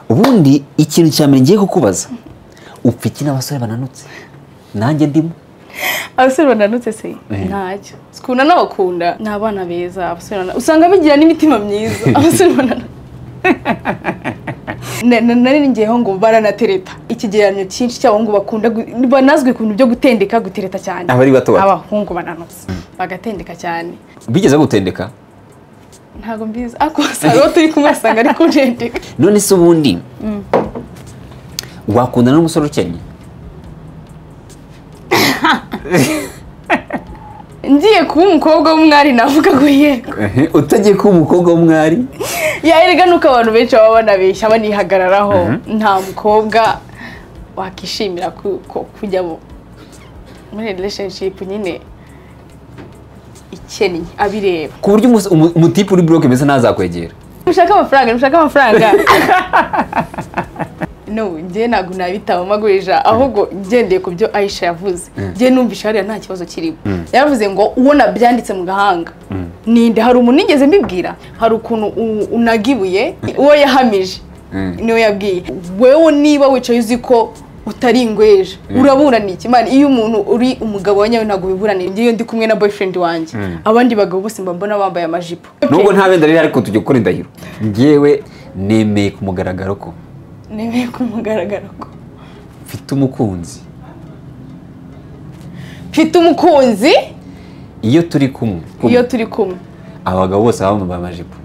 ubundi ikintu cya mbere ngiye kukubaza upfa iki n'abasore bananutse nanjye ndimo abasore bananutse se ntacyo sikuna n'abakunda ni abana beza abasore usanga bigira n'imitima myiza abasore bananutse nari ngiyeho ngo baranatereta ikigereranyo cyinshi cy'abahungu bakunda banazwe ku bintu byo gutendeka gutereta cyane abari bato abahungu bananutse bagatendeka cyane bigeze gutendeka ntago mbizi ako saro turi kumasanga ari kutendeka none se ubundi wakundana n'umusore ukennye ngiye kuba umukobwa w'umwari navuga ngo yego utagiye kuba umukobwa w'umwari erega nuko abantu benshi baba banabeshya banihagararaho nta mukobwa wakishimira kujya muri relationship nyine ikennye abireba ku buryo umutipe uri bloke mbese ntazakwegera mushaka amafaranga no njye ntabwo nabitaba magurija ahubwo ngendeye ku byo Aisha yavuze njye numvisha hariya nta kibazo kirimo yaravuze ngo uwo nabyanditse mu gahanga ninde hari umuntu nigeze mbibwira hari ukuntu unagibuye uwo yahamije niwe yabwiye wewe niba wicaye uzi ko utari ingweje uraburana iki mani iyo umuntu uri umugabo wanyawe ntago biburanira ngiye ndi kumwe na boyfriend wanjye abandi bagabo bose mbona bambaye amajipo nubwo nta benda rero ariko tujye gukora indahiro ngewe nemeye ku mugaragaro ko mfite umukunzi iyo turi kumwe abagabo bose baba bambaye amajipo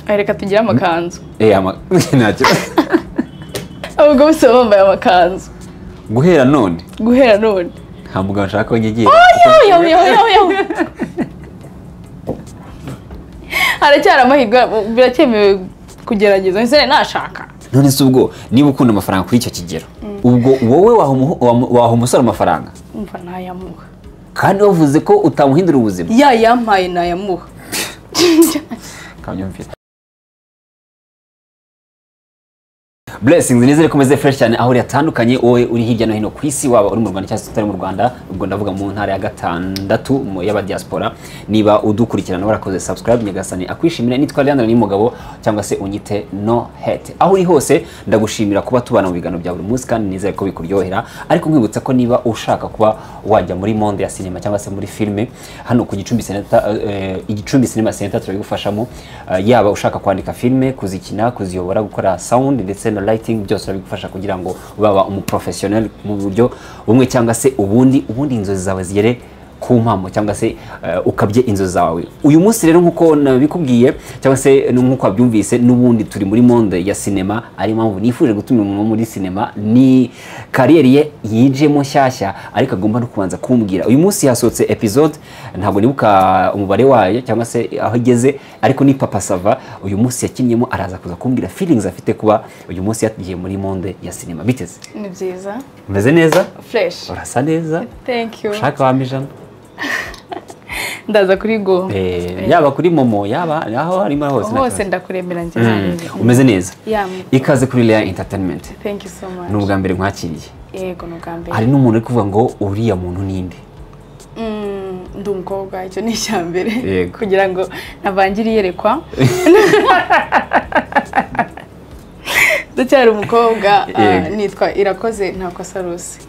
reka tugire amakanzu ntacyo abagabo bose baba bambaye amakanzu guhera none nta mugabo nshaka ko nyegera haracyari amahirwe biracyemewe kugerageza ese nashaka none se ubwo niba ukunda amafaranga kuri icyo kigero ubwo wowe waha umusore amafaranga umva nayamuha kandi wavuze ko utamuhindura ubuzima yampaye nayamuha kanyumvira Blessings nizere komeze fresh cyane aho yatandukanye wowe uri hirya no hino ku isi waba uri mu Rwanda cyangwa utari mu Rwanda ubwo ndavuga mu ntara ya gatandatu y'aba diaspora niba udukurikirana warakoze subscribe nyagasani akwishimira nitwa Leandro n'umugabo cyangwa se unyite no hate aho uri hose ndagushimira kuba tubana mu bigano bya buri munsi kandi nizere ko bikuryohera ariko nkwibutsa ko niba ushaka kuba wajya muri monde ya cinema cyangwa se muri filme hano ku Gicumbi Cinema Center turabigufashamo yaba ushaka kwandika filme kuzikina kuziyobora gukora sound ndetse na lighting byose bigufasha kugira ngo baba umuprofessionnel mu buryo bumwe cyangwa se ubundi inzozi zawe zigere ku mpamo cyangwa se ukabye inzozi zawe uyu munsi rero nkuko nabikubwiye cyangwa se nkuko abyumvise n'ubundi turi muri monde ya cinema ari mpamvu nifuje gutuma umuntu muri cinema ni career ye yijemo shyashya ariko agomba no kubanza kumbwira uyu munsi yasohotse episode ntabwo nibuka umubare wayo cyangwa se aho igeze ariko ni Papa Sava uyu munsi yakinyemo araza kuza kumbwira feelings afite kuba uyu munsi yagiye muri monde ya cinema biteze ni byiza umeze neza fresh urasa neza thank you ushaka wamijana ndaza kuri go yaba kuri momo yaba aho harimo hose ndakuremera njye umeze neza ikaze kuri Lea Entertainment thank you so much n'ubwa mbere nkwakiriye yego n'ubwa mbere hari n'umuntu uri kuvuga ngo uriya muntu ninde ndi umukobwa icyo ni icyambere kugira ngo navangire yerekwa ndacyari umukobwa nitwa Irakoze Ntakosa Rusi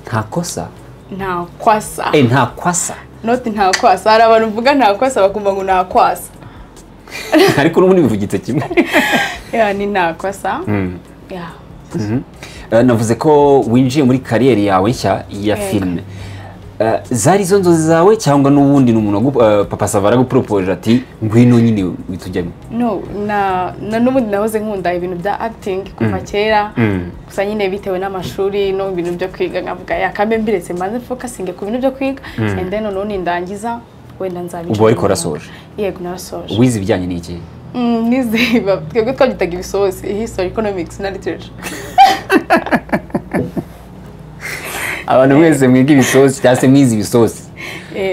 Ntakwasa noti ntakwasa hari abantu mvuga ntakwasa bakumva ngo ntakwasa ariko n'ubundi bivugitse kimwe ni ntakwasa navuze ko winjiye muri kariyeri yawe nshya ya filime zari zo nzozi zawe cyangwa n'ubundi n'umuntu Papa Sava aragupropose ati ngwino nyine witujyamo n'ubundi nahoze nkunda ibintu bya acting kuva kera gusa nyine bitewe n'amashuri no ibintu byo kwiga nkavuga yakambe mbiretse maze focusing ku bintu byo kwiga and then none ndangiza wenda nzabica ubwo ariko rasoje yego narasoje wize ibijyanye n'iki nize twebwe twagitaga ibisosi history economics na literature abantu mwese mwiga ibisosi cyangwa se mwize ibisosi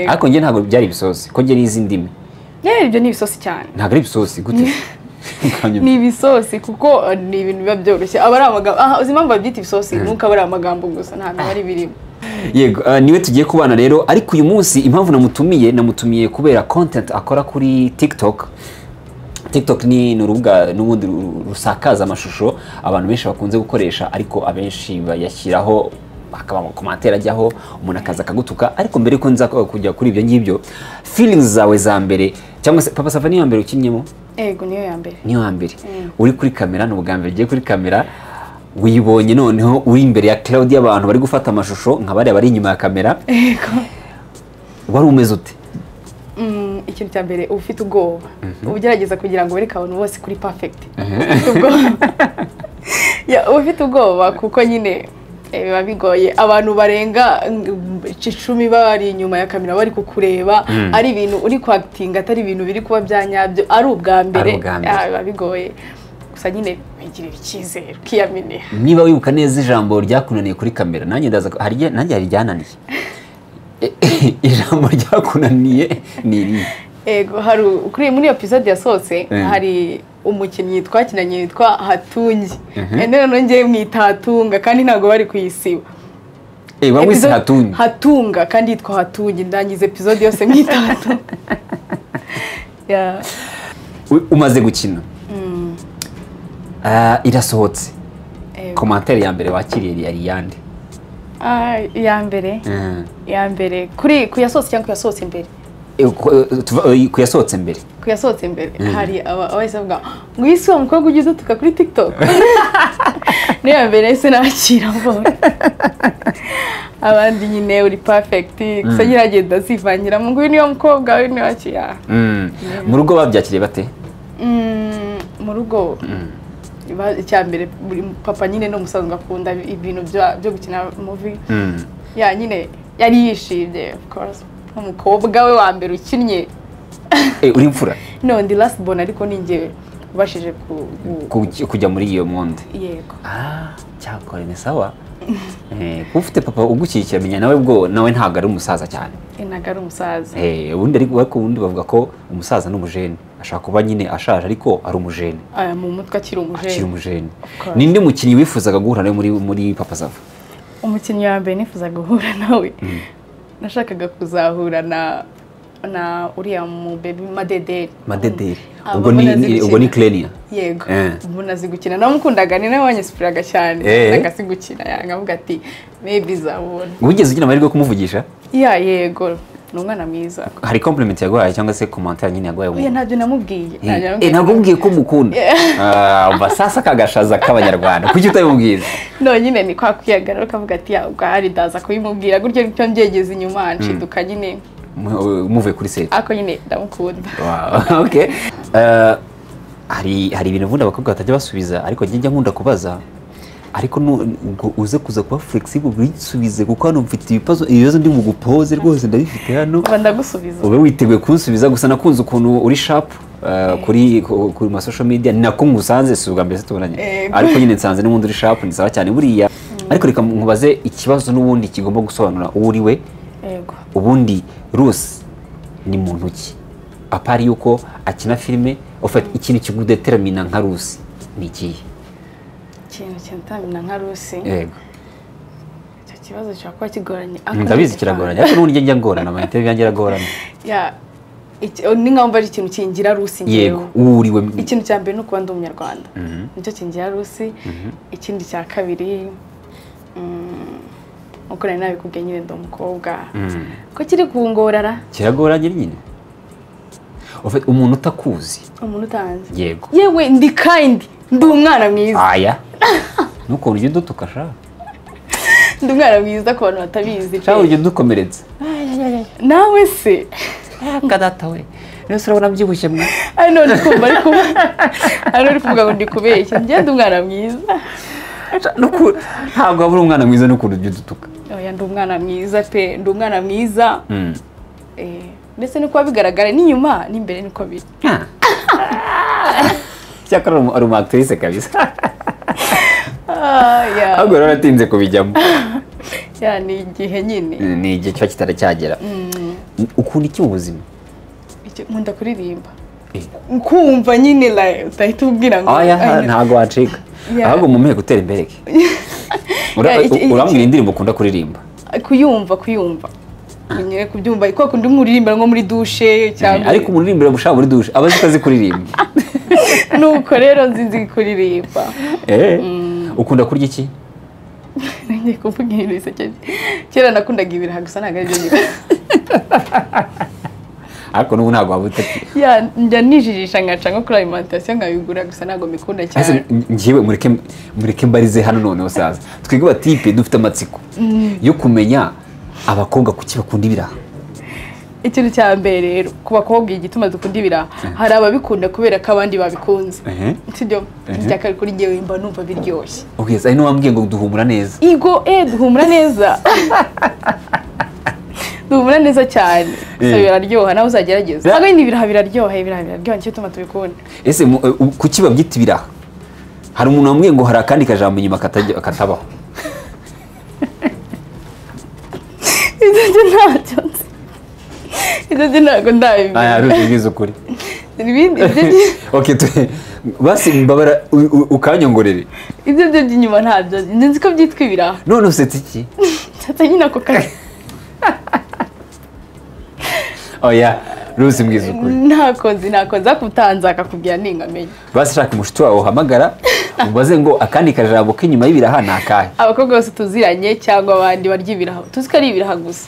ariko njye ntabwo byari ibisosi ko njye nizi indimi ibyo ni ibisosi cyane ntabwo ari ibisosi gute ni ibisosi kuko ni ibintu biba byoroshye aba ari amagambo uzi impamvu babyita ibisosi nuko aba ari amagambo gusa ntabwo ari birimo yego niwe tugiye kubana rero ariko uyu munsi impamvu namutumiye kubera content akora kuri TikTok TikTok ni urubuga n'ubundi rusakaza amashusho abantu benshi bakunze gukoresha, ariko abenshi bayashyiraho hakaba amakomantere ajyaho umuntu akaza akagutuka. Ariko mbere ko nza kujya kuri ibyo ngibyo, feelings zawe za mbere cyangwa se Papa Sava niyo ya mbere ukinnyemo? Ego niyo ya mbere. Niyo ya mbere. Uri kuri kamera, n'ubwa mbere ugiye kuri kamera, wibonye noneho uri imbere ya crowd y'abantu bari gufata amashusho nka bari inyuma ya kamera. Ego. Wari umeze ute? Ikintu cya mbere ufite ubwoba, ugerageza kugira ngo wereke abantu bose kuri perfect. Ufite ubwoba kuko nyine biba bigoye, abantu barenga 10 bari inyuma ya kamera bari kukureba, ari ibintu uri kwactinga, atari ibintu biri kuba byanyabyo, ari ubwa mbere, biba bigoye. Gusa nyine bigirira icyizere kiyamine. Niba wibuka neza ijambo ryakunaniye kuri kamera, nanjye ndaza nanjye hari ryananiye. Ijambo ryakunaniye ni iri? Ego, hari kuri muri episode yasohotse hari umukinnyi twakinanye yitwa Hatungi. None ngiye mwita Hatunga kandi ntago bari kuyisiba. Bamwise Hatungi. Hatunga kandi yitwa Hatungi, ndangize episode yose mwita Hatunga. Umaze gukina, irasohotse, komantere ya mbere wakiriye yari yande? Ya mbere kuri kuyasohotse cyangwa kuyasohotse imbere? Kuyasohotse mbere. Kuyasohotse imbere hari abahise bavuga ngo isi wa mukobwa ugize utuka kuri TikTok. Niyo mbere se nakira mbona abandi nyine uri perfect, gusa nyiragenda zivangira mu ngwini yo mukobwa we niwakiya. Mu rugo babyakiriye bate? Mu rugo icya mbere papa nyine no musanzwe akunda ibintu byo gukina movie. Nyine yari yishimye of course, umukobwa we wa mbere ukinnye. Uri imfura? No, ndi last born, ariko ninjye ubashije kujya muri iyo monde. Yego. Cyakora ni sawa. Ufite papa ugukikira, menya nawe bwo nawe ntago ari umusaza cyane. Ntago ari umusaza. Ubundi ariko ubundi bavuga ko umusaza n'umujene ashaka kuba nyine ashaje ariko ari umujene. Mu mutwe akiri umujene. Akiri umujene. Ninde mukinnyi wifuzaga guhura nawe muri Papa Sava? Umukinnyi wa mbere nifuzaga guhura nawe, nashakaga kuzahura na uriya mu baby Madederi. Ubwo ni Clenia. Yego. Munazi gukina, namukundaga, ni nawe wanyisipiraga cyane. Nagasi gukina, ngavuga ati maybe zabona. Wigeze ugira amahirwe yo kumuvugisha? Yego. Ni umwana mwiza. Hari compliment yaguhaye cyangwa se commentaire nyine yaguhaye? Ntabyo namubwiye. Ntabwo umbwiye ko mukunda. Umva sasa kagashaza k'Abanyarwanda. Kuki utabimubwiza? No, nyine ni kwa kwiyagara ukavuga ati hari ndaza kubimubwira, gutyo nicyo mbyegeze inyuma nshiduka nyine muve kuri set. Ako nyine ndamukunda. Okay. Hari ibintu vundi abakobwa batajya basubiza, ariko njye nkunda kubaza, ariko uze kuza kuba flexible bisubize, kuko hano mfite ibibazo ndi mu gupoze rwose ndabifite hano. Ndagusubiza. Ube witeguye kunsubiza, gusa nakunze ukuntu uri sharp kuri ma social media, nako ngusanze si ubwa mbere tubonanye, ariko nyine nsanze n'ubundi uri sharp, ni sawa cyane buriya. Ariko reka nkubaze ikibazo n'ubundi kigomba gusobanura uwo uri we. Ubundi Rusi ni muntu ki? Apari yuko akina filime, ufite ikintu kigudetermina nka Rusi ni ikihe? Ikintu cyantamina nka Rusi? Yego. Icyo kibazo cyakwa kigoranye. Ndabizi kiragoranye, ariko n'ubundi njya ngorana, amahitamo yanjye aragorana. Ni nkamva ari ikintu kingira Rusi ngewe. Yego, uriwe. Ikintu cya mbere nuko ndi umunyarwanda. Nicyo kingira Rusi. Ikindi cya kabiri uko nari nabikubwiye nyine ndi umukobwa. Ko kiri kungorara? Kiragoranye nyine. Ufite umuntu utakuzi. Umuntu utanzi. Yego. Yewe ndi kind, ndi umwana mwiza. Aya. Nuko uryo dutuka sha. Ndi umwana mwiza ko abantu batabizi. Sha uryo dukomeretse. Nawe se. Kadata we. Nese urabona byibushye mwe. None kumva ari kuvuga ngo ndi kubeshya. Njye ndi umwana mwiza. Nuko ntabwo abura umwana mwiza n'ukuntu uryo dutuka. Oya, ndi umwana mwiza pe, ndi umwana mwiza. Ndetse niko bigaragara n'inyuma n'imbere niko biri. Cyakora ari umu actrice kabisa. Ahubwo rero natinze kubijyamo. Ni igihe nyine. Ni igihe kiba kitaracyagera. Ukunda iki mu buzima? Nkunda kuririmba. Kumva nyine utahita ubwira ngo ntabwo wacika. Ahubwo mu mehe gutera imbere. Urambwira indirimbo ukunda kuririmba? Kuyumva. Nyine kubyumva, kuko ndi muririmba nko muri douche cyangwa. Ariko umuririmbira gushaka muri douche, abazi kazi kuririmba. nuko rero nzi kuririmba. Ukunda kurya iki? Ngiye kuvuga ibintu bisekeje. Kera nakundaga ibiraha gusa ntabwo ari byo nyine. Ariko n'ubu ntabwo waba utati. Ya njya nijijisha ngaca nko kuri alimentation nkabigura gusa ntabwo mikunda cyane. Ngiye mureke mbarize hano noneho saza. Twige batipe dufite amatsiko yo kumenya abakobwa kuki bakunda ibiraha. Ikintu cya mbere rero ku bakobwa igituma dukunda ibiraha hari ababikunda kubera ko abandi babikunze. Sibyo njya kuri ngewe mba numva biryoshye. Okay, sai no wambwiye ngo duhumura neza. Igo duhumura neza. Duhumura neza cyane. So biraryoha nawe uzagerageza. Ntabwo ibindi biraha biraryoha nicyo tuma tubikunda. Ese kuki babyita ibiraha? Hari umuntu wambwiye ngo hari akandi kajambo inyuma katabaho. Ibyo ntabwo ndabizi. Rubigize ukuri. Ibindi Okay, basi mbabara ukanyongorere. Ibyo by'inyuma ntabyo. Nzi ko byitwa ibiraha. None usetse iki? Nsetse nyine ako kazi. Oya, Rusi mbwiza ukuri. Ntako nza kutanza akakubwira ningamenya. Basi shaka umushiti wawe uhamagara ubaze ngo akandi kajambo k'inyuma y'ibiraha nakahe. Abakobwa bose tuziranye cyangwa abandi barya ibiraha. Tuzi ko ari ibiraha gusa.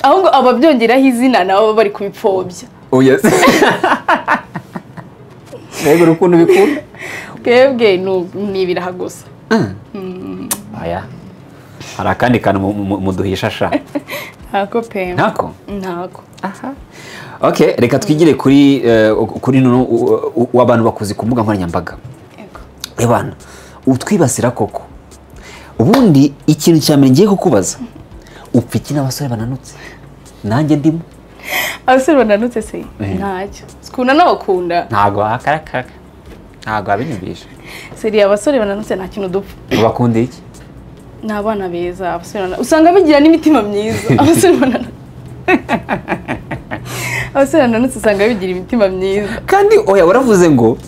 Ahubwo ababyongeraho izina nabo bari kubipfobya. Oya. Rego rukundo bikunda. Twebwe ni ibiraha gusa. Aya. Hari akandi kantu muduhisha sha. Ntako pe. Ntako? Ntako. Aha. Okay, reka twigire kuri no wabantu bakuzi ku mbuga nkoranyambaga. Yego. Ebana, utwibasira koko. Ubundi ikintu cyamenye ngiye kukubaza. Upfiki n'abasore bananutse. Nanjye ndimo. Abasore bananutse se? Ntacyo. Sikunda n'abakunda. Ntago akarakara. Ntago abinyubisha. Seri abasore bananutse nta kintu dupfa. Bakunde iki? Ni abana beza abasore usanga bigira n'imitima myiza. Abasore bananutse. Abasore bananutse usanga bigira imitima myiza. Kandi oya waravuze ngo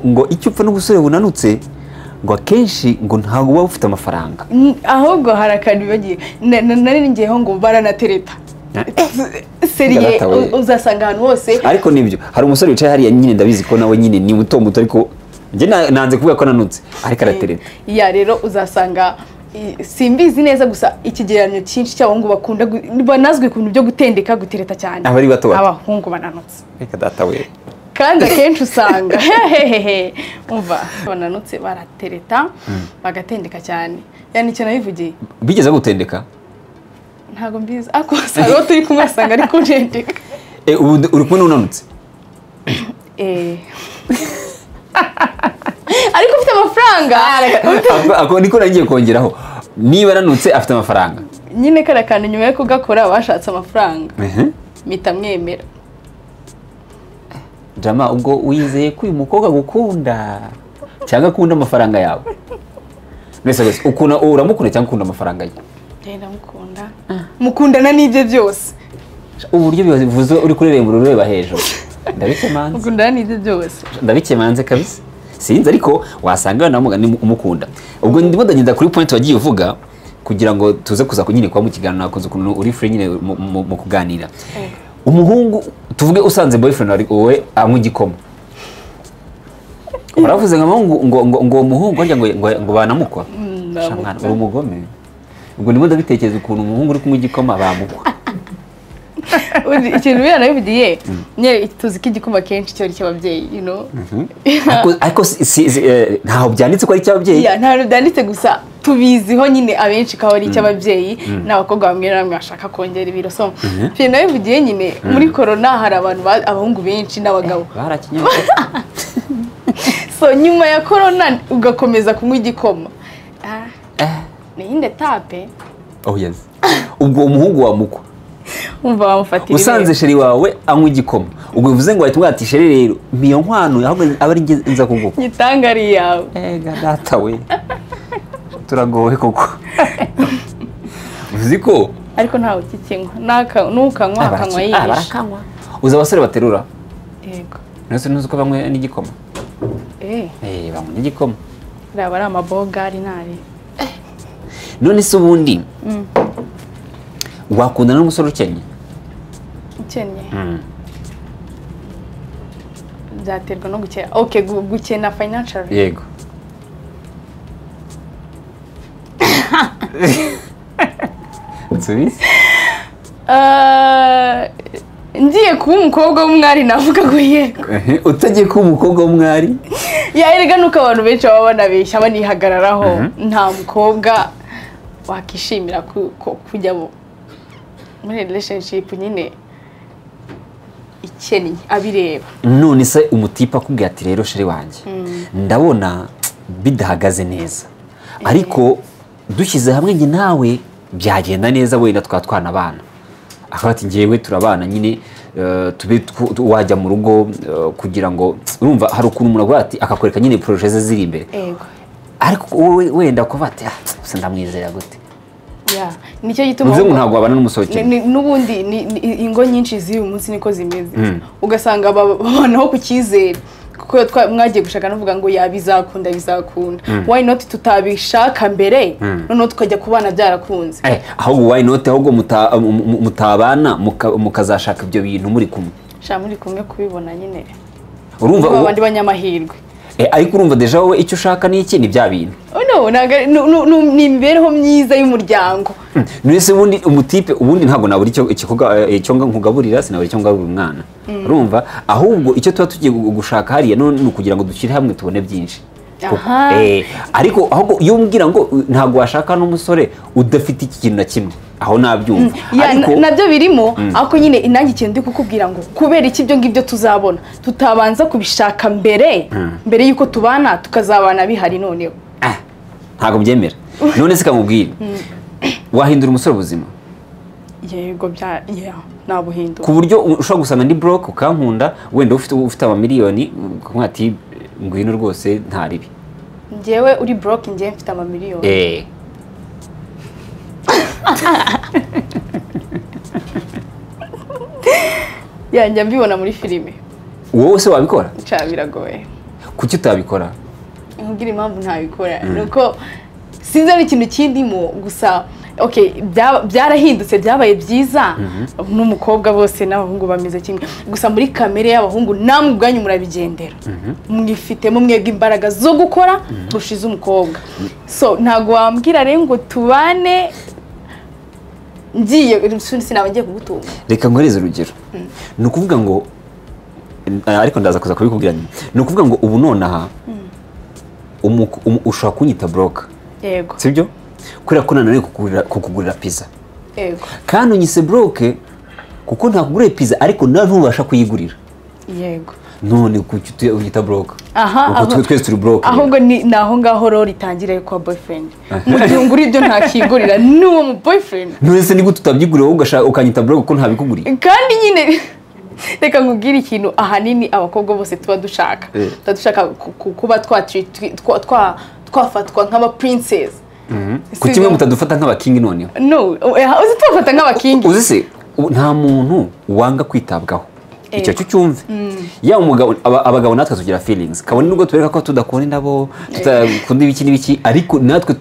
ngo icyo upfa n'ubusore bunanutse ngo akenshi ngo ntago uba ufite amafaranga. Ahubwo harakandi bagiye nari ngiyeho ngo baranatereta. Seriye uzasanga ahantu hose. Ariko nibyo hari umusore wicaye hariya nyine ndabizi ko nawe nyine ni muto ariko nje nanze kuvuga ko nanutse ariko aratereta. Ya rero uzasanga simbizi neza gusa ikigereranyo cyinshi cyabo ngo bakunda banazwe ku bintu byo gutendeka gutereta cyane. Abari bato abahungu bananutse. Reka data we. Kandi akenshi usanga umva bananutse baratereta bagatendeka cyane. Yani icyo nabivugiye. Bigeze gutendeka? Ntago mbizi. Ako saro turi kumasanga ari kutendeka. Uri kumwe n'unanutse? Ariko ufite amafaranga. Ako niko nagiye kongeraho. Niba nanutse afite amafaranga. Nyine karakana nyuma yo kugakora bashatse amafaranga. Mita mwemera. Jama ubwo wizeye ko uyu mukobwa gukunda cyangwa akunda amafaranga yawe? Nese ukuna uramukunda cyangwa ukunda amafaranga ye? Ndamukunda. Mukundana n'ibyo byose. Uburyo bivuze uri kurerembura ureba hejuru. Ndabikemanze. Mukundana n'ibyo byose. Ndabikemanze kabisa. Sinzi ariko wasanga namuga ni umukunda. Ubwo ndimo ndagenda kuri point wagiye uvuga kugira ngo tuze kuza kunyine kwa mu kiganiro nakoze ukuntu uri free nyine mu kuganira. Umuhungu tuvuge usanze boyfriend ari wowe anywa igikoma. Uravuze ngo umuhungu arya ngo banamukwa. Shamwana uri umugome. Ubwo ndimo ndabitekereza ukuntu umuhungu uri kunywa igikoma bamukwa. Ikintu bya nabivugiye nye tuzi ko igikoma kenshi cyo ari cy'ababyeyi you know. Ariko ntaho byanditse ko ari cy'ababyeyi. Ya ntaho byanditse gusa tubiziho nyine abenshi ko ari cy'ababyeyi n'abakobwa bamwe namwe bashaka kongera ibiro so. Ikintu nabivugiye nyine muri corona hari abantu abahungu benshi n'abagabo. Barakinywa. So nyuma ya corona ugakomeza kunywa igikoma. Ni inde tape? Oh yes. Ubwo umuhungu wamukwa. Umva bamufatira. Usanze sheri wawe anywa igikoma. Ubwo bivuze ngo ahita ati sheri rero miyo nkwano ahubwo abari nza kuguka. Nyitangari yawe. Data we. Turagowe koko. Uzi ko ariko ntawe kikinywa nukanywa akanywa yishe. Barakanywa. Uza abasore baterura. Yego. Nese nuzi ko bamwe n'igikoma. Bamwe n'igikoma. Raba ari amabogari nari. None se ubundi wakundana n'umusore ukennye? Ukennye? byaterwa no gukena. Okay, gukena financially. yego nsubize Ngiye kuba umukobwa w'umwari navuga ngo yego. utagiye kuba umukobwa w'umwari Erega nuko abantu benshi baba banabeshya banihagararaho. Nta mukobwa wakishimira kujya muri relationship nyine ikennye abireba. none se umutipa akubwira ati rero sheri wanjye ndabona bidahagaze neza ariko dushyize hamwe njye nawe byagenda neza wenda twana abana akaba ati ngewe turabana nyine tube wajya mu rugo kugira ngo urumva hari ukuntu umuntu avuga ati akakwereka nyine projet ze ziri imbere ariko wowe wenda kuva ati gusa ndamwizera gute nicyo gituma uvuze ngo ntabwo wabana n'umusohokero n'ubundi ingo nyinshi z'uyu munsi niko zimeze ugasanga babanaho ku cyizere kuko mwagiye gushaka navuga ngo bizakunda why not tutabishaka mbere noneho tukajya kubana byarakunze ahubwo why not ahubwo mutabana mukazashaka ibyo bintu muri kumwe muri kumwe kubibona nyine urumva abandi banyamahirwe ariko urumva deja wowe icyo ushaka ni iki ni bya bintu ni imibereho myiza y'umuryango nese ubundi umutipe ubundi ntabwo nabura icyo nkugaburira sinabura icyo ngaburira umwana urumva ahubwo icyo tuba tugiye gushaka hariya ni ukugira ngo dushyire hamwe tubone byinshi ariko ahubwo iyo umbwira ngo ntabwo washaka n'umusore udafite iki kintu na kimwe aho nabyumva nabyo birimo ariko nyine inange ikintu ndi kukubwira ngo kubera iki ibyo ngibyo tuzabona tutabanza kubishaka mbere y'uko tubana tukazabana bihari noneho ntabwo byemera none se kamubwira wahindura umusore ubuzima yego nabuhindura ku buryo ushobora gusanga ndi broke ukankunda wenda ufite amamiliyoni ati ngwino rwose nta ribi njyewe uri broke njyewe mfite amamiliyoni njya mbibona muri filime wowe se wabikora biragoye kuki utabikora nkubwira impamvu ntabikora ni uko sinzi ari ikintu kindimo gusa byarahindutse byabaye byiza n'umukobwa bose n'abahungu bameze kimwe gusa muri kamere y'abahungu namwe ubwanyu murabigendera mwifitemo mwebwe imbaraga zo gukora kurusha iz'umukobwa so ntabwo wambwira rero ngo tubane sinaba ngiye kugutunga reka nkoreze urugero ni ukuvuga ngo ariko ndaza kuza kubikubwira nyuma ni ukuvuga ngo ubu nonaha ushobora kunyita broke yego sibyo kubera ko nanone kukugurira pizza yego kandi unyise broke kuko ntakugurira pizza ariko nawe ntubasha kuyigurira yego none kuki uyita broke kuko twese turi broke ahubwo ni aho ngaho rero ritangira kwa boyfriend mu gihe ungura ibyo ntakigurira n'uwo mu boyfriend none se nigute utabyigurira wowe ukanyita broke kuko ntabikuguriye kandi nyine reka nkubwire ikintu ahanini abakobwa bose tuba dushaka kuba twafatwa nk'aba princess ku kimwe mutadufata nk'abakingi noneho uzi tubafata nk'abakingi uzi se nta muntu wanga kwitabwaho icyo cyo cyumve yaba umugabo abagabo natwe tugira feelings kabone nubwo tubereka ko tudakunda indabo tudakunda ibiki n'ibiki ariko natwe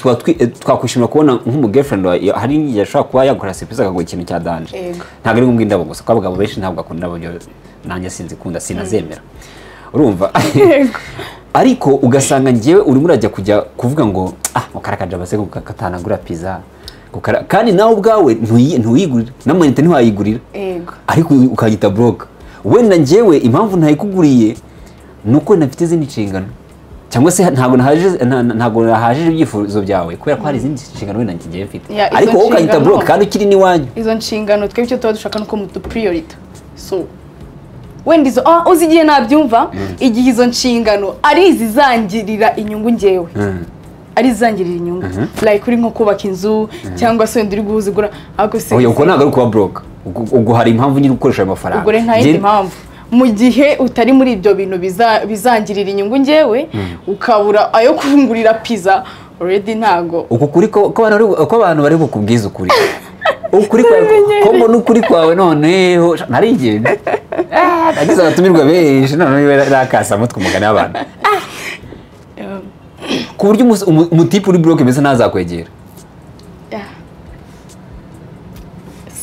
twakwishimira kubona nk'umugirlfriend hari n'igihe ashobora kuba yagukora surprise akaguha ikintu cya danje ntabwo ari nk'indabo gusa kuko abagabo benshi ntabwo bakunda indabo nanjye sinzikunda sinazemera urumva ariko ugasanga ngewe urimo urajya kujya kuvuga ngo mukarakaje abase katanagura pizza kandi nawe ubwawe ntuyigurira n'amayinite ntiwayigurira ariko ukanyita broke wenda ngewe impamvu ntayikuguriye ni uko nafite izindi nshingano cyangwa se ntabwo nahajije ibyifuzo byawe kubera ko hari izindi nshingano wenda ngewe mfite ariko wowe ukanyita broke kandi ukiri n'iwanyu izo nshingano twebwe icyo tuba dushaka nuko mutu priority so wenda izo uzi igihe nabyumva igihe izo nshingano ari izizangirira inyungu ngewe ari izangirira inyungu like uri nko kubaka inzu cyangwa se wenda uri guhuzigura ariko se uko ntabwo ari kuba broke ubwo hari impamvu nyine ukoresha ayo mafaranga ubwo nta yindi mpamvu mu gihe utari muri ibyo bintu bizangirira inyungu ngewe ukabura ayo kungurira pizza already ntago uko kuri ko abantu bari bukubwiza ukuri ukuri kwawe ko mbona ukuri kwawe noneho narigenda nagize abatumirwa benshi none rakasa mutwe umugani w'abantu ku buryo umutipe uri broke mbese ntazakwegera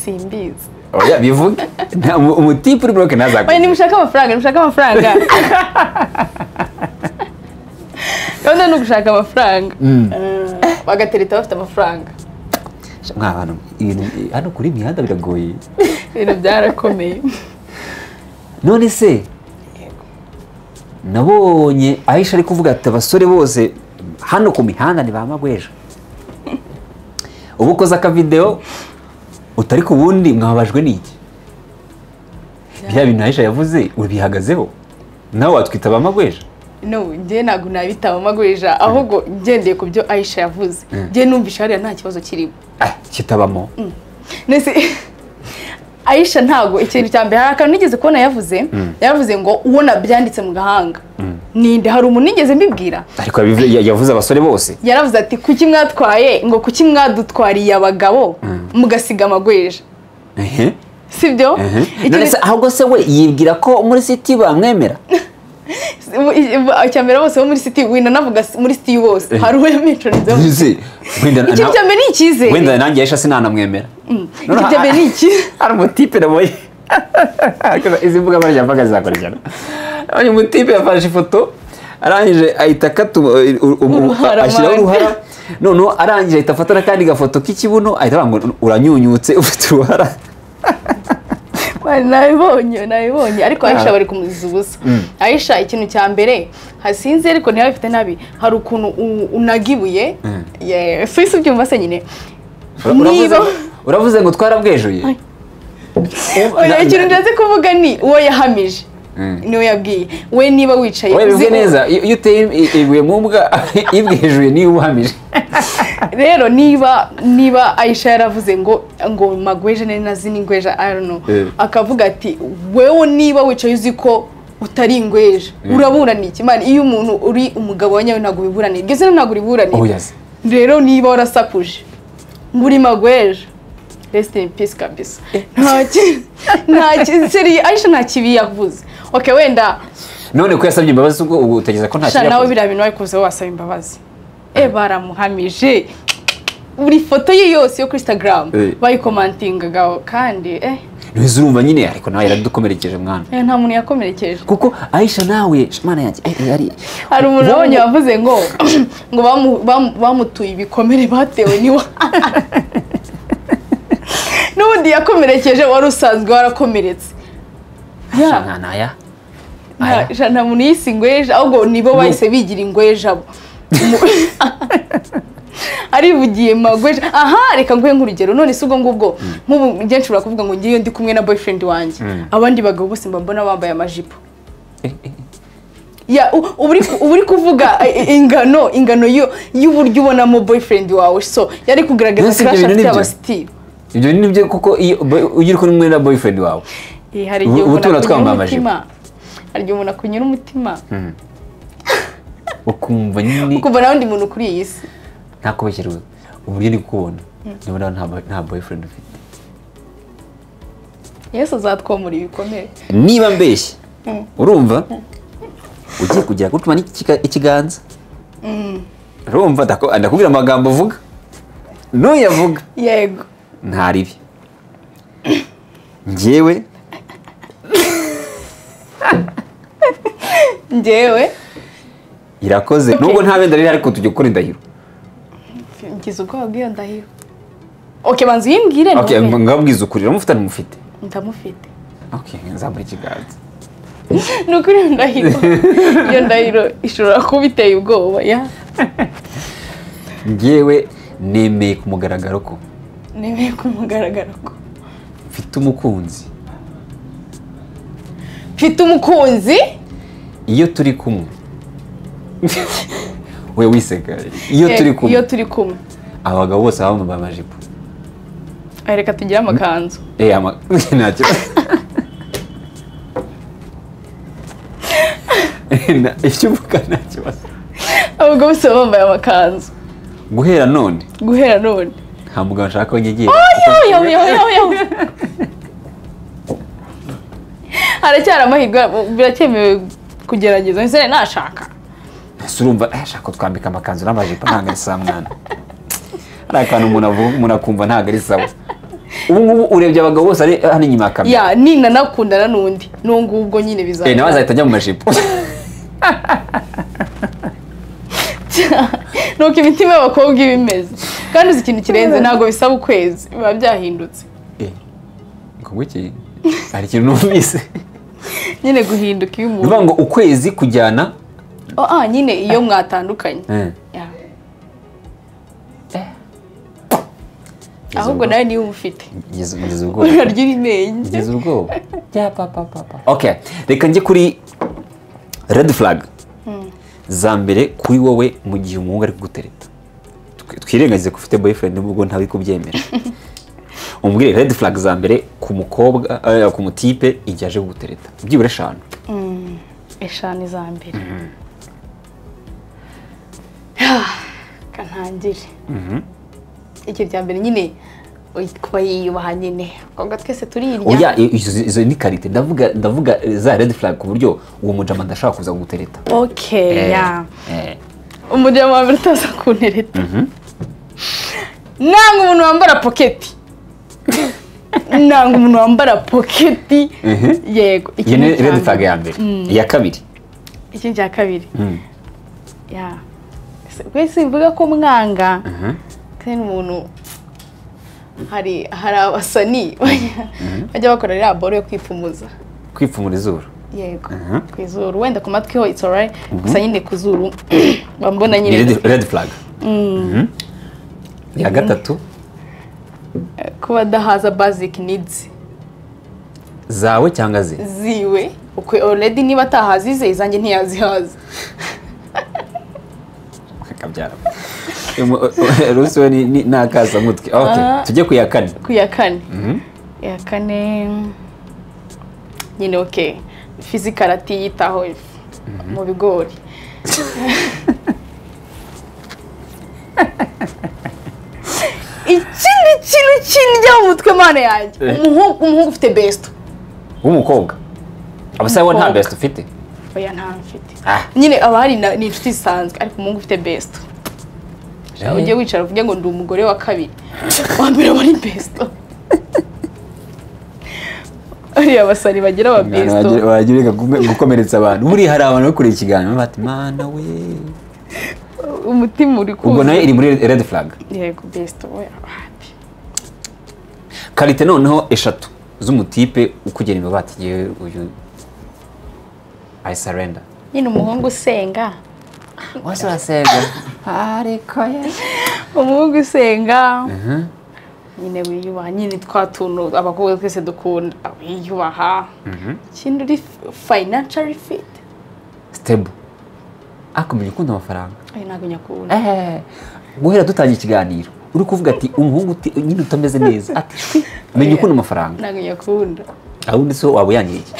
simbizi oya bivuge umutipe uri bloke ntazakubwira oya nimushaka amafaranga gahunda ni ugushaka amafaranga bagatereta bafite amafaranga nk'abantu hano kuri imihanda biragoye ibintu byarakomeye none se nabonye Aisha ari kuvuga ati abasore bose hano ku mihanda ni ba Magweja ubu ukoze akavideo utari ku bundi mwabajwe n'iki bya bintu Aisha yavuze ubihagazeho nawe watwita ba Magweja no njye ntabwo nabitaba Magweja ahubwo ngendeye ku byo Aisha yavuze njye numvisha hariya nta kibazo kirimo kitabamo nese Aisha ntago ikintu cya mbere hari akantu nigeze kubona yavuze ngo ubona byanditse mu gahanga ninde hari umuntu nigeze mbibwira ariko yavuze abasore bose yaravuze ati kuki mwatwaye ngo kuki mwadutwariye abagabo mugasiga Magweja sibyo none se ahubwo se we yibwira ko muri City bamwemera icyambere bose bo muri City wenda navuga muri City bose hari uwo yamenshonizeho ikintu cya mbere ni icyizere wenda nanjye Aisha sinanamwemera ikintu cya mbere ni iki hari umutipe naboye izi mbuga nkoranyambaga zizakurikirana uyu mutipe yafashe ifoto arangije ahita ashyiraho uruhara noneho arangije ahita afata n'akandi gafoto k'ikibuno ahita avuga ngo uranyunyutse ufite uruhara nabibonye ariko Aisha bari kumuziza ubusa Aisha ikintu cya mbere hasinze ariko ntiyabifite nabi hari ukuntu unagibuye si ubyumva se nyine uravuze ngo twarabwejuye ikintu ndazi kuvuga ni uwo yahamije niwe yabwiye we niba wicaye uzi neza iyo uteye ibuye mu mbwa ibwejuye niba uhamije rero niba Aisha yaravuze ngo Magweja nazini Ngweja I don't know akavuga ati wewe niba wicaye uzi ko utari Ngweja uraburana iki man iyo umuntu uri umugabo wanyawe ntago biburana igeze ntago uriburana rero niba warasakuje nguri Magweja rest in peace kabisa nta seri Aisha nta kibi yavuze okay wenda none ko yasabye imbabazi ubwo utegeza ko nta kibi nawe bira bintu wayikoze wasaba imbabazi baramuhamije buri foto ye yose yo kuri Instagram bayikomantingaga kandi ntizo urumva nyine ariko nawe yaradukomerekeje mwana nta muntu yakomerekeje kuko Aisha nawe mana yanjye hari umuntu wabonye wavuze ngo bamutuye ibikomere batewe niwa n'ubundi yakomerekeje wari usanzwe warakomeretse nta muntu yise Ingweja ahubwo nibo bahise bigira Ingweja arivugiye Magweja aha reka nguhe nk'urugero none se ubwo ngubwo nk'ubu njye nshobora kuvuga ngo ngiye ndi kumwe na boyfriend wanjye abandi bagabo bose mbona bambaye amajipo uri kuvuga ingano y'uburyo ubonamo boyfriend wawe so yari kugaragaza crush afite abasitiri ibyo ni byo kuko iyo uri kumwe na boyfriend wawe hari igihe umuntu akunyura umutima ukumva nyine ukumva nawe undi muntu kuri iyi si ntakubeshyirwe uburyo ndi kubona niba nta boyfriend ufite Yesu azatwomora ibikomere niba mbeshye urumva ugiye kujya gutuma ikiganza urumva ndakubwira amagambo uvuga nuyavuga yego ntaribi njyewe irakoze nubwo nta benda riri ariko tujye gukora indahiro ngize ubwoba bw'iyo ndahiro banza uyimbwire ngabwiza ukuri uramufite ntumufite ndamufite nzamura ikiganza ni ukuri iyo ndahiro ishobora kuba iteye ubwoba njyewe nemeye ku mugaragaro ko mfite umukunzi iyo turi kumwe we wiseka iyo turi kumwe abagabo bose bambaye amajipo reka tugire amakanzu nta kibazo icyo uvuga nta kibazo abagabo bose bambaye amakanzu guhera none nta mugabo nshaka ko nyegera haracyari amahirwe biracyemewe kugerageza nsene nashaka urumva ashaka twambika amakanzu n'amajipo ntabwo ari sawa mwana hari akantu umuntu akumva ntabwo ari sawa ubu ngubu urebye abagabo bose ari hano inyuma ya kamera ya nina nakundana n'undi n'ubwo ubwo nyine bizajya nawe azahita ajya mu majipo nuko imitima y'abakobwa iba imeze kandi uzi ikintu kirenze ntabwo bisaba ukwezi biba byahindutse ngo iki hari ikintu numvise nyine guhinduka iyo umuntu bivuga ngo ukwezi kujyana nyine iyo mwatandukanye ahubwo nawe niba umufite ngeze ubwoba urarya ibimenge ngeze ubwoba okay reka njye kuri red flag za mbere kuri wowe mu gihe umuhungu ari kugutereta twirengagize ko ufite boyfriend nubwo ntawe kubyemera umbwire red flag za mbere ku mukobwa ku mutipe igihe aje kugutereta byibura 5 5 za mbere kantangire iki bya mbere nyine kuba yiyubaha nyine ubwo twese turirya oya izo ni karite ndavuga za red flag ku buryo uwo mujama ndashaka kuza kugutereta okay ya umujama wa mbere utaza kuntereta nanga umuntu wambara pocket nanga umuntu wambara pocket yego iki ni red flag ya mbere ya kabiri iki cya kabiri ya kwese mvuga ko mwanga kandi umuntu hari abasani bajya bakora rya boro yo kwipfumura izuru yego ku izuru wenda ku matwi ho it's alright gusa nyine ku zuru bambona nyine red flag ya gatatu kuba dahaza basic needs zawe cyangwa ziwe uko already niba atahazize izanjye ntiyazihaza akabyara rusiwe ni nakaza mutwe okay tujye ku ya kane ya kane nyine okay physical atiyitaho mu bigori ikindi kintu kindya mu mutwe mana yanjye umuhungu ufite best w'umukobwa abasaba nta best ufite oya nta mfite nyine aba hari ni inshuti zisanzwe ariko umuhungu ufite best ujye wicara uvuge ngo ndi umugore wa kabiri wa mbere wari besto ariya basari bagira aba besto wagira gukomeretsa abantu buri hari abantu bakora ikiganiro bati mana we umutima uri ubwo nayo iri muri red flag yego besto we karite noneho 3 z'umutipe ukugera imbere batigiye uyu I surrender nyine umuhungu usenga wase wasenga ariko ye umuhungu usenga nyine wiyubaha nyine twatuntu abakobwa twese dukunda wiyubaha ikindi uri financially fit stable akomeye ukunda amafaranga ntabwo nyakunda guhera dutangiye ikiganiro uri kuvuga ati umuhungu nyine utameze neza ati menya ukunda amafaranga ntabwo nyakunda abundi so waba yangiye iki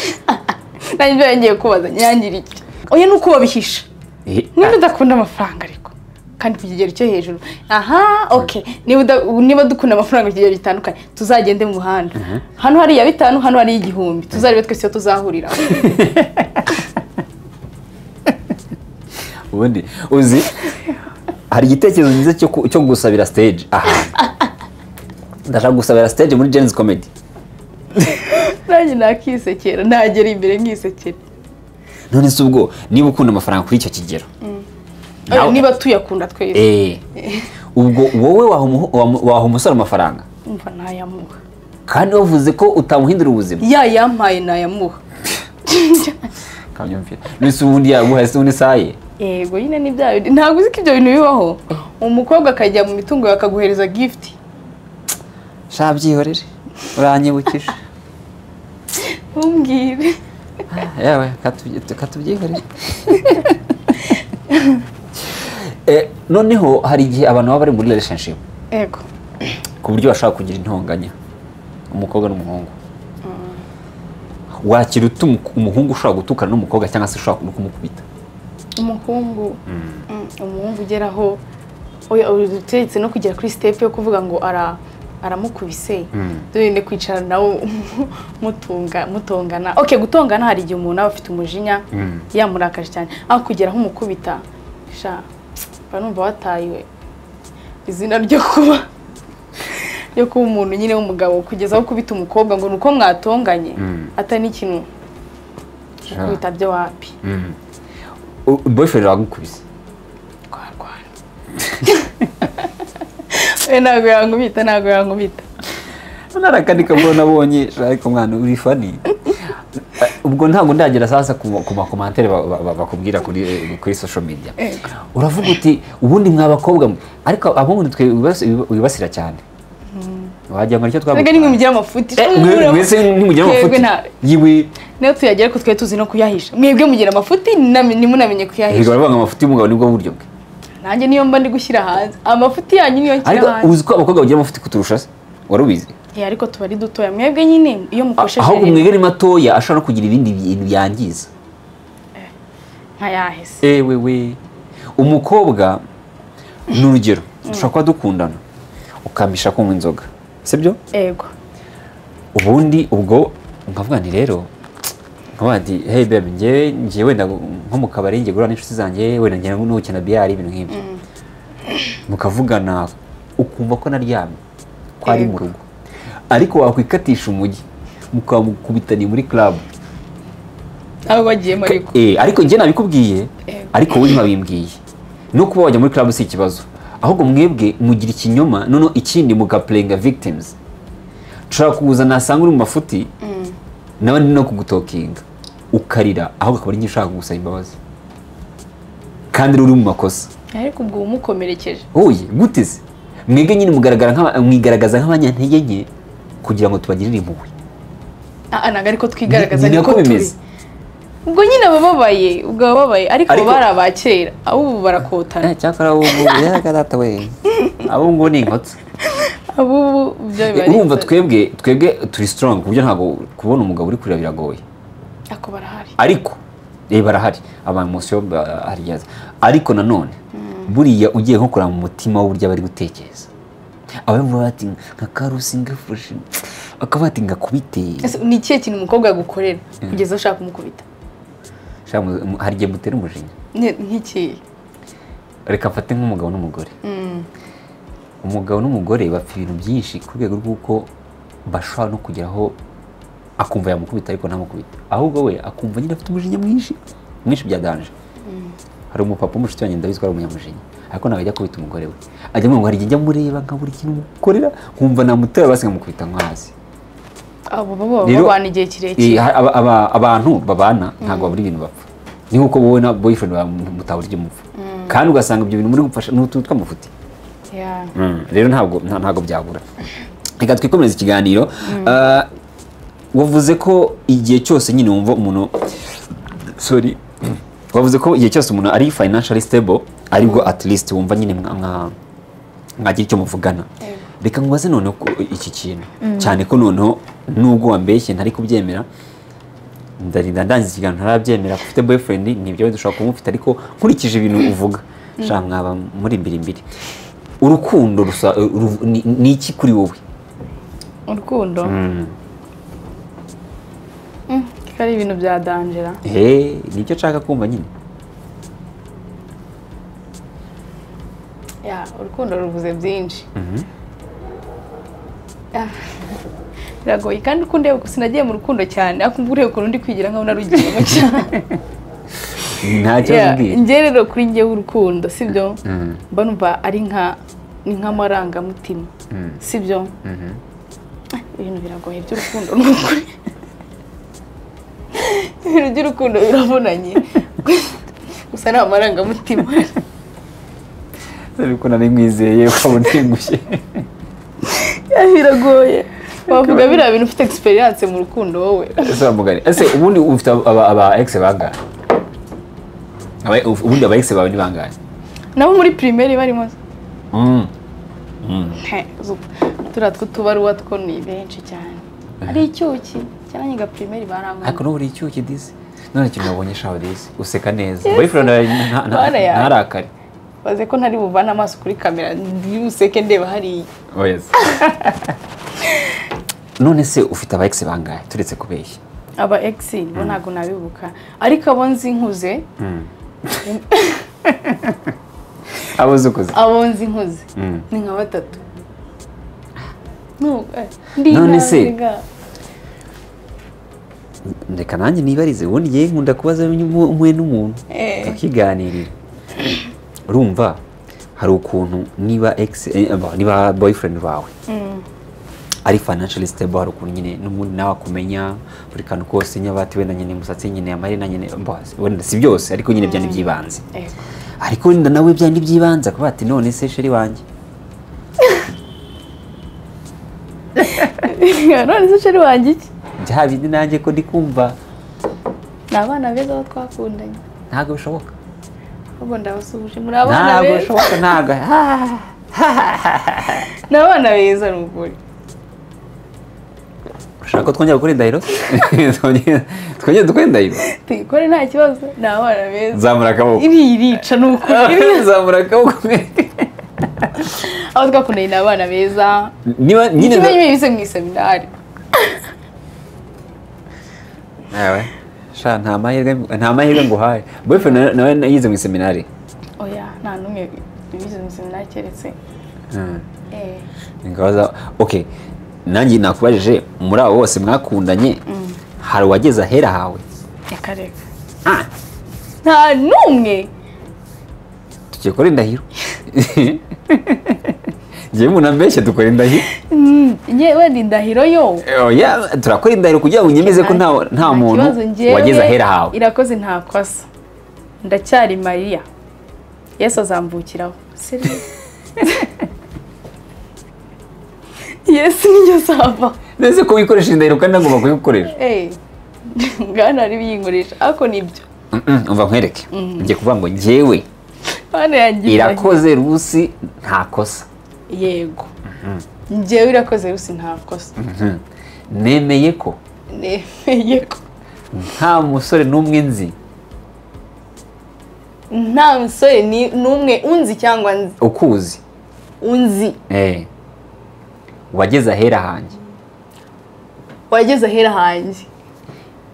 nanjye yangiye kubaza nyangira iki oya nuko babihisha niba udakunda amafaranga ariko kandi ku kigero cyo hejuru okay niba dukunda amafaranga ku kigero gitandukanye tuzagende mu muhanda hano hari ya 5 hano hari 1000 tuzarebe twese tuzahurira ubundi uzi hari igitekerezo nziza cyo gusabira stage ndashaka gusabira stage muri Jen's Comedy nanjye nakisekera nagera imbere nkisekera none se ubwo niba ukunda amafaranga kuri icyo kigero niba tuyakunda twese ubwo wowe waha umusore amafaranga umva nayamuha kandi wavuze ko utamuhindura ubuzima yampaye nayamuha kamyumvira nese ubundi yaguhaye se unisaye yego nyine ni bya ntabwo uzi ko ibyo bintu bibaho umukobwa akajya mu mitungo akaguhereza gift shabyihorere uranyibukije umbwire yewe katubyihorere noneho hari igihe abantu baba bari muri relationship yego ku buryo bashaka kugira intonganya umukobwa n'umuhungu wakira umuhungu ushobora gutukana n'umukobwa cyangwa se ushobora kumukubita umuhungu ugeraho uteretse no kugera kuri step yo kuvuga ngo aramukubise dore kwicara nawe mutongana okay gutongana hari igihe umuntu aba afite umujinya yamurakaje cyane aho kugera aho umukubita sha banumva watayiwe izina ryo kuba yo kuba umuntu nyine w'umugabo kugeza aho kubita umukobwa ngo nuko mwatonganye atari n'ikintu kubita byo wapi boyfriend wagukubise ntabwo yankubita narakandika mbona nabonye ariko mwana uri funny ubwo ntabwo ndagera sasa ku makomantere bakubwira kuri social media uravuga uti ubundi mwabakobwa ariko abahungu twe wibasira cyane wagira ngo nicyo twavuga nimwe mugira amafuti mwese ntimugira amafuti yiwe niyo tuyagera ko twe tuzi no kuyahisha mwebwe mugira amafuti nimunamenye kuyahisha baravuga ngo amafuti y'umugabo nibwo buryo bwe nanjye niyo mba ndi gushyira hanze amafuti yanyu niyo nshyira hanze ariko uzi ko abakobwa bagira amafuti kuturusha se wari ubizi ariko tuba ari dutoya mwebwe nyine iyo mukosheje ahubwo mwebwe ni matoya ashobora no kugira ibindi bintu byangiza nka yahese we umukobwa ni urugero ushobora kuba dukundana ukamisha kunywa inzoga sibyo yego ubundi ubwo nkavuga nti rero nkavuga nti hey baby njye wenda nko mu kabari njye gura n'inshuti zanjye wenda njye n'ukina biyari ibintu nk'ibyo mukavugana ukumva ko naryamye ko ari mu rugo ariko wakwikatisha umujyi mukabukubitaniye muri club abo bagiyemo ariko ariko njye nabikubwiye ariko wowe ntibabimbwiye no kuba wajya muri club si ikibazo ahubwo mwebwe mugira ikinyoma noneho ikindi mugaplayinga victims ushobora kuza nasanga uri mu mafuti n'abandi no kugutokinga ukarira ahubwo akaba ari njye ushaka kugusaba imbabazi kandi uri mu makosa ariko ubwo umukomerekeje oye gute se mwebwe nyine mwigaragaza nk'abanyantege nke kugira ngo tubagirire impuhwe ntabwo ariko twigaragaza niko turi ubwo nyine bababaye ariko bari abakera abo ubu barakotana cyakora ubu yaragarata we abo ngo ni inkotsi abo ubu urumva twebwe turi strong ku buryo ntabwo kubona umugabo uri kurira biragoye ako barahari ariko barahari abamosiyo baryaza ariko nanone buriya ugiye nko kureba mu mutima w'uburyo bari gutekereza abavuga bati nka karusi ngafashe akaba ati ngakubite ni ikihe kintu umukobwa yagukorera kugeza ushaka kumukubita hari igihe mutera umujinya nk'iki reka mfate nk'umugabo n'umugore umugabo n'umugore bapfa ibintu byinshi ku rwego rw'uko bashobora no kugeraho akumva yamukubita ariko ntamukubita ahubwo we akumva nyine afite umujinya mwinshi bya danje hari umupapa w'umushuti wanjye ndabizi ko ari umunyamujinya ariko nawe ajya kubita umugore we ajya ngo hari igihe njya mureba nka buri kintu mukorera nkumva namutera basi nkamukubita nkazi abo babana igihe kirekire abantu babana ntabwo babura ibintu bapfa ni nk'uko wowe na boyfriend mutabura ibyo mupfa kandi ugasanga ibyo bintu muri gufasha n'utuntu tw'amafuti rero ntabwo byabura reka twikomereze ikiganiro wavuze ko igihe cyose nyine wumva umuntu wavuze ko igihe cyose umuntu ari financially stable aribwo at least wumva nyine mwagira icyo muvugana reka nkubaze noneho iki kintu cyane ko noneho nubwo wambeshye ntari kubyemera ndarinda ndangiza ikiganiro ntarabyemera ko ufite boyfriend nibyo dushobora kumufite ariko nkurikije ibintu uvuga shaka mwaba muri imbere urukundo ni iki kuri wowe urukundo ari ibintu bya danjera nicyo nshaka kumva nyine urukundo ruvuze byinshi biragoye kandi uko ndeba sinagiye mu rukundo cyane ariko ureba ukuntu ndi kwigira nkaho narugiyemo cyane ntacyo mbwiye njye rero kuri njyewe urukundo sibyo mba numva ari nk'amarangamutima sibyo ibintu biragoye by'urukundo ni ukuri ibintu by'urukundo biravunanye gusa ni amarangamutima ariko nari mwizeye ukabona utengushye biragoye wavuga biriya bintu ufite experience mu rukundo wowe ese ubundi ufite aba ex bangahe ubundi aba ex bawe ni bangahe nabo muri primaire barimo turiya tw'utubaruwa two ni benshi cyane ari icyuki cyane nyiga primaire barangana ariko n'ubu uri icyuki disi none ikintu wabonye shaho disi useka neza boyfriend ntarakare baze ko ntari buvana amaso kuri kamera useke ndeba hariya none se ufite aba ex bangahe turetse kubeshya aba ex bo ntabwo nabibuka ariko abo nzi nkuze abo nzi nkuze ni nka 3 none se reka nanjye nibarize ubundi ngiye nkunda kubaza umwe n'umuntu akiganirira urumva hari ukuntu niba niba boyfriend wawe ari financially stable hari ukuntu nyine n'umuntu nawe akumenya buri kantu kose nyabati wenda nyine umusatsi nyine amarina nyine wenda si byose ariko nyine byandi byibanze ariko wenda nawe byandi byibanze akaba ati none se sheri wanjye none se sheri wanjye iki bya bindi nanjye ko ndi kumva ni abana beza aho twakundanye ntabwo bishoboka ahubwo ndabasubije muri abana beza ntabwo bishoboka ntabwo ni abana beza ni ukuri ushaka ko twongera gukora indahiro twongere dukore indahiro tuyikore nta kibazo ni abana beza zamura akaboko irica ni ukuri zamura akaboko aho twakundanye ni abana beza niba nyine ikimenyi bise mu iseminari nawe sha nta mahirwe nguhaye boyfriend nawe yize mu iseminari oya nta n'umwe bize mu iseminari keretse ngabaza okay nanjye nakubajije muri abo bose mwakundanye hari uwageze ahera hawe reka reka nta n'umwe tugiye gukora indahiro ngewe umuntu ambeshye dukora indahiro yewe ni indahiro yo turakora indahiro kugira ngo unyemeze ko nta muntu wageze ahera hawe irakoze nta kosa ndacyari Mariya Yesu azambukiraho Yesu nijyo sava neze ko wikoresha indahiro kandi nagomba kuyikoresha ngana ari biyinkoresha ariko nibyo umva nkwereke ngiye kuvuga ngo ngewe irakoze Rusi nta kosa yego ngewe irakoze Rusi nta kosa nemeye ko nta musore n'umwe nzi nta musore n'umwe unzi cyangwa nzi ukuzi unzi wageze ahera hanjye wageze ahera hanjye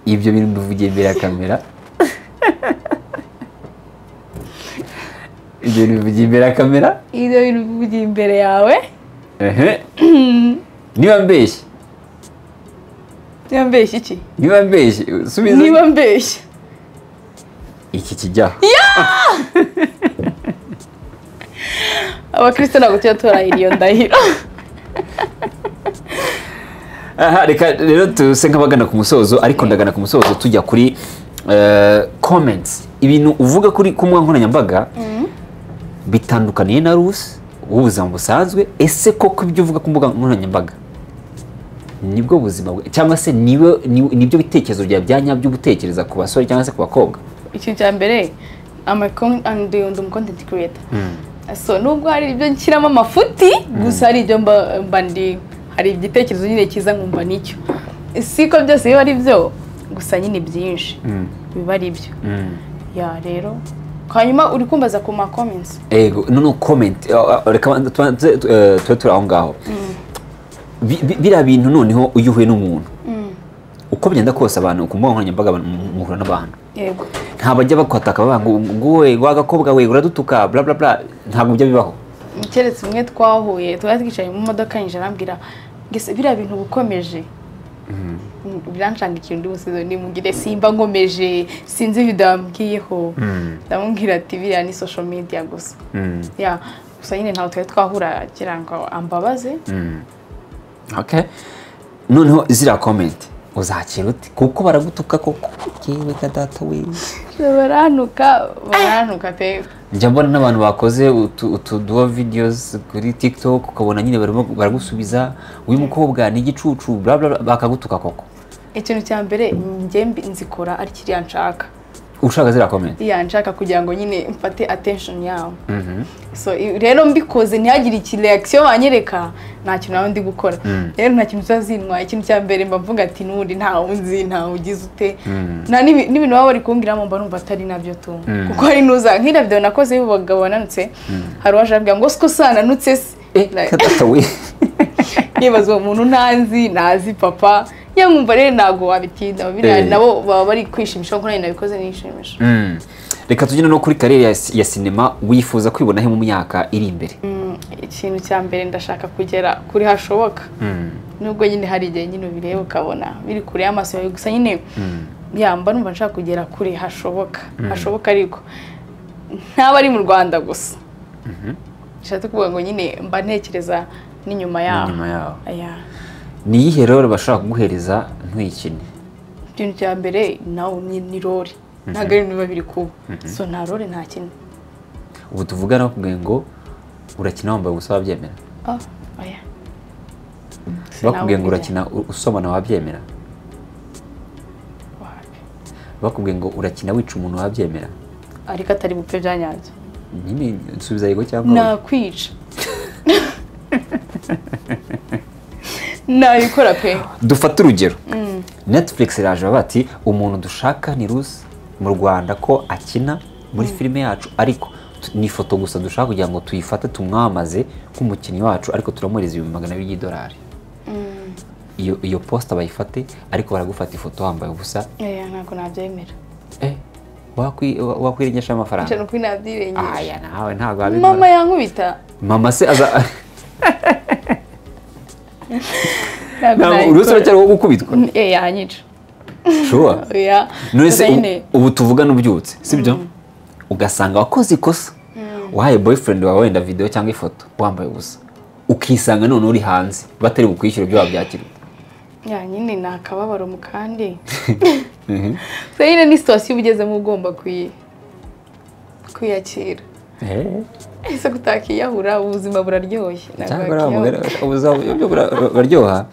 ibyo bintu bivugiye imbere ya kamera ibyo bintu bivugiye imbere ya kamera ibyo bintu bivugiye imbere yawe niba mbeshye niba mbeshye iki niba mbeshye subiza niba mbeshye iki kijyaho abakristo ntabwo tujya turahira iyo ndahiro aha reka rero tuse nk'abagana ku musozo ariko ndagana ku musozo tujya kuri comments ibintu uvuga kuri ku mbuga nkoranyambaga bitandukaniye na Rusi ubuzima busanzwe ese koko ibyo uvuga ku mbuga nkoranyambaga nibwo buzima bwe cyangwa se nibyo bitekerezo bya nyabyo gutekereza ku basore cyangwa se ku bakobwa ikintu cya mbere ndi content creator so nubwo hari ibyo nshyiramo amafuti gusa hari ibyo mba ndi hari igitekerezo nyine kiza nkumva nicyo siko byose biba ari byo gusa nyine byinshi biba ari byo ya rero hanyuma uri kumbaza ku ma comments ego no comment reka turi aho ngaho biriya bintu noneho iyo uhuye n'umuntu uko bigenda kose abantu ku mbuga nkoranyambaga muhura n'abantu yego ntabwo bajya bakwataka bavuga ngo wowe wagakobwa we uradutuka bla bla bla ntabwo bijya bibaho keretse umwe twahuye twari twicaye mu modoka yinjira arambwira ngese biriya bintu bukomeje birancangikiye undi musizo nimugire simba ngomeje sinzi bidambwiyeho ndamubwira ati biriya ni social media gusa ya gusa nyine ntawe twari twahura agira ngo ambabaze okay noneho zira comment uzakira uti kuko baragutuka koko yewe kadata we baranuka pe njya mbona n'abantu bakoze utuduo videos kuri TikTok ukabona nyine baragusubiza uyu mukobwa ni igicucu bla bla bakagutuka koko ikintu cya mbere njye nzikora ari kiriya nshaka ushaka zira comment nshaka kugira ngo nyine mfate attention yawe so rero mbikoze ntihagire iki reaction banyereka nta kintu nawe ndi gukora rero nta kintu cyazinwa ikintu cya mbere mbavuga ati nundi nta unzi nta ugize ute n'ibintu baba bari kumbwiramo mba numva atari nabyo tu kuko hari nuza nk'ira video nakoze y'ubugabo bananutse hari waje abwira ngo siko sananutse kadata we yibaza uwo muntu ntazi papa yamwumva rero ntago wabitinda nabo baba bari kwishimisha kuko nari nabikoze nishimisha reka tugende no kuri karere ya sinema wifuza kwibona he mu myaka iri imbere ikintu cya mbere ndashaka kugera kuri hashoboka nubwo nyine hari igihe nyine ubireba ukabona biri kure y'amaso yawe gusa nyine yamba numva nshaka kugera kuri hashoboka ariko ntaba ari mu Rwanda gusa nshatse kuvuga ngo nyine mba ntekereza n'inyuma yaho ni iyihe rero bashaka kuguhereza ntuyikine? ikintu cya mbere nawe ni role ntabwo ari niba biri kuba so nta role nta kintu. Ubu tuvugana bakubwiye ngo urakina wambaye ubusa wabyemera? Bakubwiye ngo urakina usomana wabyemera? Bakubwiye ngo urakina wica umuntu wabyemera? Ariko atari bupfe byanyanze. Nyine nsubiza yego cyangwa nakwica. Nabikora pe. Dufata urugero. Netflix iraje bati umuntu dushaka ni Rusi mu Rwanda ko akina muri filime yacu, ariko ni ifoto gusa dushaka kugira ngo tuyifate tumwamaze nk'umukinnyi wacu, ariko turamuhereza $200 iyo posta bayifate, ariko baragufata ifoto wambaye ubusa. Ntabwo nabyemera. Wakwirengesha amafaranga? Cyane uko nabyirengesha. Nawe ntabwo wabimara. Mama yankubita. Mama se aza Urusi cyari wo gukubitwa? Yanyica. Sure. None ubu tuvugana ubyutse, sibyo? Ugasanga wakoze ikosa. Wahaye boyfriend wawe wenda video cyangwa ifoto wambaye ubusa. Ukisanga none uri hanze batari bukwishyura ibyo wabyakira. Nyine nakababaro mu kandi. So nyine ni situation ugezemo ugomba kwiyakira. Ese kutakiyahura ubuzima buraryoshye. Buraryoha.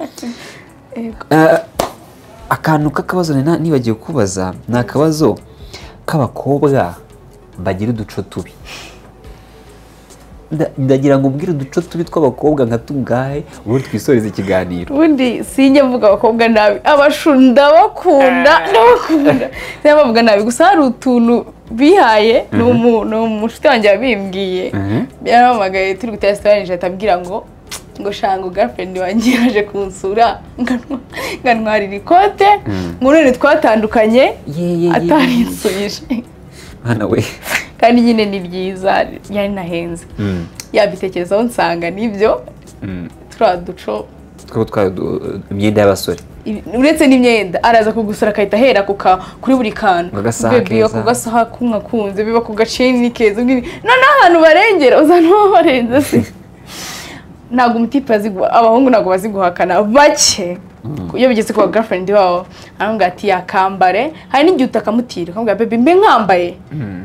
Akantu k'akabazo nibagiye kubaza ni akabazo k'abakobwa bagira uduco tubi. Ndagira ngo ubwire uduco tubi tw'abakobwa nka tungahe ubu twisoreze ikiganiro. Ubundi sinjye mvuga abakobwa nabi, abashunda bakunda. Bavuga nabi gusa hari utuntu bihaye n'umushuti wanjye yabimbwiye. Yaramamagaye turi gutera story atabwira ngo shanga girlfriend wanjye yaje kunsura ngantwarira ikote ngo none twatandukanye atarinsubije. Hana we kandi nyine ni byiza yari nahenze. Yabitekerezaho nsanga nibyo turaduco imyenda y'abasore. Uretse n'imyenda araza kugusura akahita ahera kuri buri kantu. Biba kugasaha kunze biba kugacini keza. None ahantu barengera uzana barenze se. Ntabwo umutipe abahungu ntabwo baziguhakana bake. Iyo bigeze kwa girlfriend wao arambwira ati yakambare, hari n'igihe utakamutira akambwira baby mbe nkambaye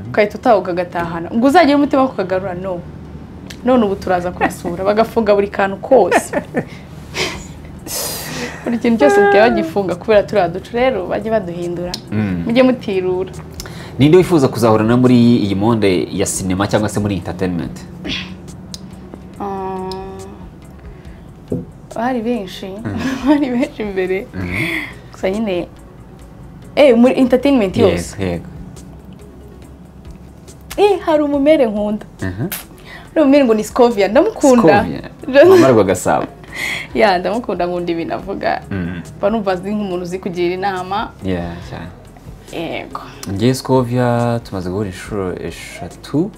ukahita utahuka gatahana ngo uzagire umutima kukagarura. None ubu turaza kubasura bagafunga buri kantu kose. Buri kintu cyose bikaba bagifunga kubera turaduca. Rero bajye baduhindura mujye mutirura. Ninde wifuza kuzahorana muri iyi monde ya cinema cyangwa se muri entertainment? Bari benshi imbere gusa nyine muri entertainment yose. Hari umumere nkunda. Umumere ngo ni Scovia, ndamukunda. Amarwa Gasabo. Ndamukunda nkunda ibintu avuga. Banumva azi nk'umuntu uzi kugira inama. Cyane. Yego. Ngiye Scovia tumaze guhura inshuro 3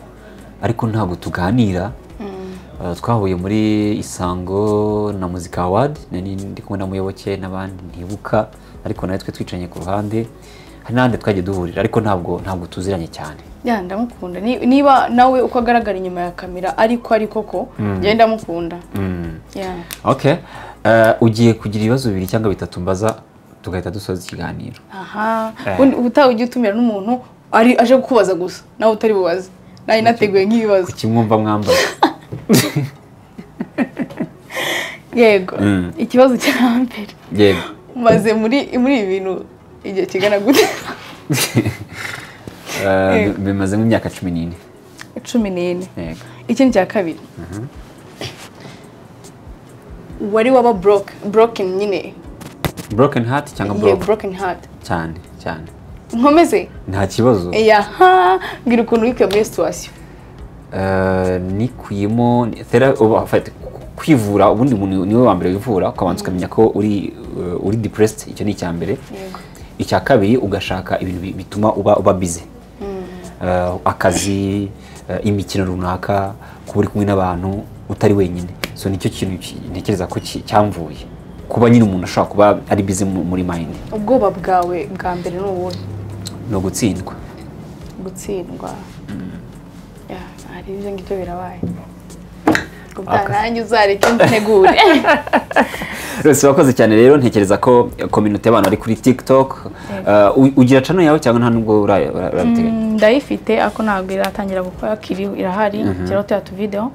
ariko ntabwo tuganira. Twahuye muri Isango na Music Award, ndi kumwe na Muyoboke n'abandi ntibuka, ariko nawe twe twicanye ku ruhande. Hari n'andi twagiye duhurira ariko ntabwo tuziranye cyane. Ndamukunda. Niba nawe uko agaragara inyuma ya kamera ariko ko njye ndamukunda. Okay. Ugiye kugira ibibazo 2 cyangwa 3 mbaza tugahita dusoza ikiganiro. Ubutaha ugiye utumira n'umuntu aje kukubaza gusa nawe utari bubaze. Nayi nateguye nk'ibibazo. Kimwumva mwambaye. Yego. Ikibazo cya mbere. Yego. Maze muri ibintu igihe kigana gute? Bimaze mu myaka 14. 14. Yego. Ikintu cya kabiri. Wari waba broken nyine. Broken heart cyangwa broken? Broken heart. Cyane. Nkomeze? Nta kibazo. Mbwira ukuntu wikuye muri situation. Nikuyemo kwivura ubundi umuntu niwe wa mbere wivura ukabanza ukamenya ko uri depressed. Icyo ni icya mbere. Icya kabiri ugashaka ibintu bituma uba busy. Akazi, imikino runaka, kuba uri kumwe n'abantu utari wenyine. So nicyo kintu ntekereza ko cyamvuye kuba nyine umuntu ashobora kuba ari busy muri mind. Ubwoba bwawe bwa mbere ni ubuhe? No gutsindwa. Gutsindwa. Hari ibyo ngibyo birabaye. Nanjye uzareke ntegure. Rose wakoze cyane rero ntekereza ko community y'abantu ari kuri TikTok ugira channel yawe cyangwa nta nubwo urabiteganya? Ndayifite ako ntabwo iratangira gukora irahari cyero tu video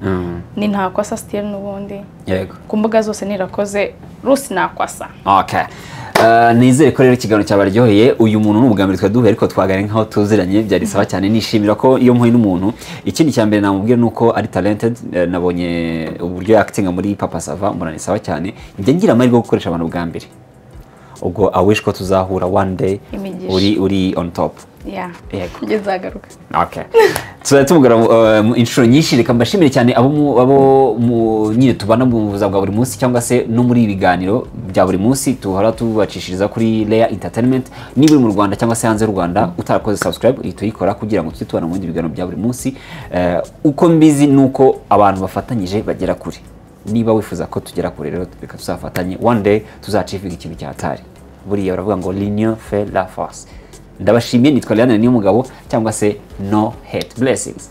ni nta kwasa still n'ubundi. Yego. Ku mbuga zose nirakoze Rusi nakwasa. Okay. Nizere ko rero ikiganiro cyabaryoheye. Uyu muntu n'ubwa mbere twaduhe ariko twagare nkaho tuziranye byari sawa cyane. Nishimira ko iyo mpuye n'umuntu ikindi cya mbere namubwira nuko ari talented. Nabonye uburyo actinga muri Papa Sava murani sawa cyane. Njye ngira amahirwe yo gukoresha abantu bwa mbere. Ubwo I wish ko tuzahura one day uri on top. Yeah. Ngezagaruka. Okay. So tumugara inshuro nyinshi reka mbashimire cyane abo nyine tubana mu buzima bwa buri munsi cyangwa se no muri ibiganiro bya buri munsi tuhora tubacishiriza kuri Layer Entertainment. Niba uri mu Rwanda cyangwa se hanze y'u Rwanda utarakoze subscribe tuyikora kugira ngo tujye tubana mu bindi biganiro bya buri munsi. Uko mbizi nuko abantu bafatanyije bagera kuri. Niba wifuza ko tugera kure rero reka tuzafatanye one day tuzacivinga ikintu cyatari. Buriya baravuga ngo l'union fait la force. Ndabashimiye nitwa Leandre Niyomugabo cyangwa se No Hate. Blessings.